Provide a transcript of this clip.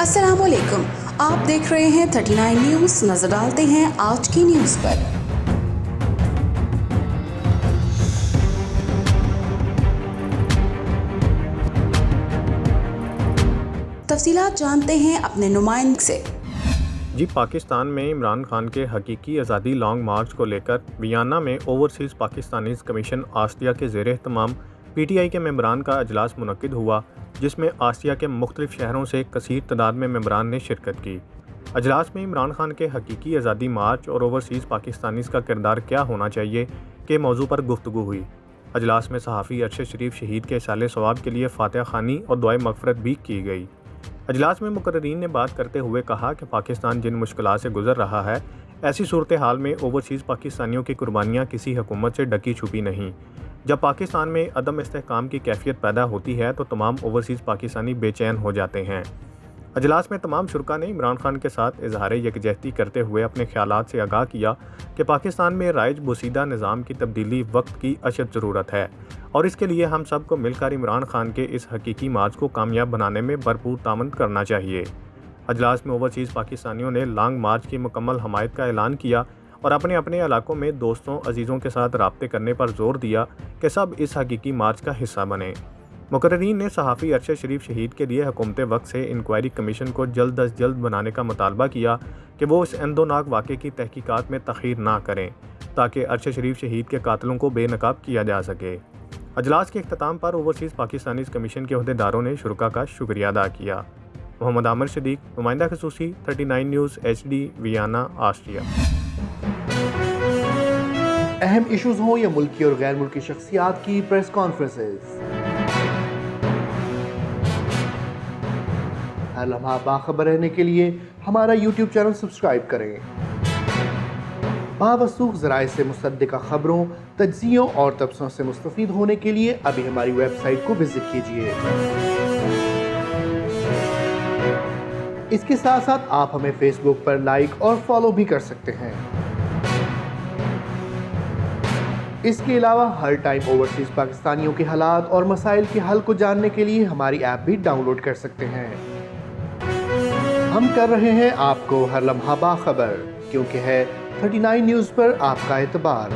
अस्सलाम वालेकुम, आप देख रहे हैं 39 न्यूज़। नजर डालते हैं आज की न्यूज़ पर। तफसीलात जानते हैं अपने नुमाइंदे से। जी, पाकिस्तान में इमरान खान के हकीकी आज़ादी लॉन्ग मार्च को लेकर वियना में ओवरसीज़ पाकिस्तानीज़ कमीशन आसिया के ज़ेर एहतमाम PTI के मेंबरान का अजलास मुनक्किद हुआ, जिसमें आसिया के मुख्तलिफ शहरों से कसीर तादाद में मेंबरान ने शिरकत की। अजलास में इमरान खान के हकीकी आज़ादी मार्च और ओवरसीज़ पाकिस्तानीज़ का किरदार क्या होना चाहिए के मौजू पर गुफ्तगू हुई। अजलास में सहाफ़ी अरशद शरीफ शहीद के साले सवाब के लिए फातिहा खानी और दुआए मग़फ़िरत भी की गई। अजलास में मुकर्रीन ने बात करते हुए कहा कि पाकिस्तान जिन मुश्किलात से गुजर रहा है, ऐसी सूरत हाल में ओवरसीज़ पाकिस्तानियों की कुर्बानियाँ किसी हुकूमत से ढकी छुपी नहीं। जब पाकिस्तान में अदम इस्तेहकाम की कैफियत पैदा होती है तो तमाम ओवरसीज़ पाकिस्तानी बेचैन हो जाते हैं। अजलास में तमाम शुरका ने इमरान खान के साथ इजहार यकजहती करते हुए अपने ख्यालात से आगाह किया कि पाकिस्तान में राइज बोसीदा निज़ाम की तब्दीली वक्त की अशद ज़रूरत है और इसके लिए हम सब को मिलकर इमरान खान के इस हकीकी मार्च को कामयाब बनाने में भरपूर तामन करना चाहिए। अजलास में ओवरसीज़ पाकिस्तानियों ने लॉन्ग मार्च की मुकम्मल हमायत का ऐलान किया और अपने अपने इलाकों में दोस्तों अजीज़ों के साथ राब्ते करने पर जोर दिया कि सब इस हकीकी मार्च का हिस्सा बने। मुकर्रीन ने सहाफ़ी अरशद शरीफ शहीद के लिए हुकूमत वक्त से इंक्वायरी कमीशन को जल्द अज जल्द बनाने का मुतालबा किया कि वो इस अंदोनाक वाक़े की तहकीकात में तख़ीर ना करें ताकि अरशद शरीफ शहीद के कातलों को बेनकाब किया जा सके। अजलास के इख्तिताम पर ओवरसीज़ पाकिस्तानीज़ कमीशन के अहदेदारों ने शुरका का शुक्रिया अदा किया। मोहम्मद आमिर सिद्दीक, नुमाइंदा ख़ुसूसी, 39 न्यूज़ HD, वियना, ऑस्ट्रिया। अहम इशूज़ हों या मुल्की और गैर मुल्की शख्सियात की प्रेस कॉन्फ्रेंसेस, हर लम्हा बाखबर रहने के लिए हमारा YouTube चैनल सब्सक्राइब करें। बावसूख ज़राए से मुसद्दिक़ा खबरों, तज्ज़ियों और तबसरों से मुस्तफ़ीद होने के लिए अभी हमारी वेबसाइट को विज़िट कीजिए। इसके साथ साथ आप हमें फेसबुक पर लाइक और फॉलो भी कर सकते हैं। इसके अलावा हर टाइम ओवरसीज़ पाकिस्तानियों के हालात और मसाइल के हल को जानने के लिए हमारी ऐप भी डाउनलोड कर सकते हैं। हम कर रहे हैं आपको हर लम्हा बाखबर, क्योंकि है 39 न्यूज़ पर आपका एतबार।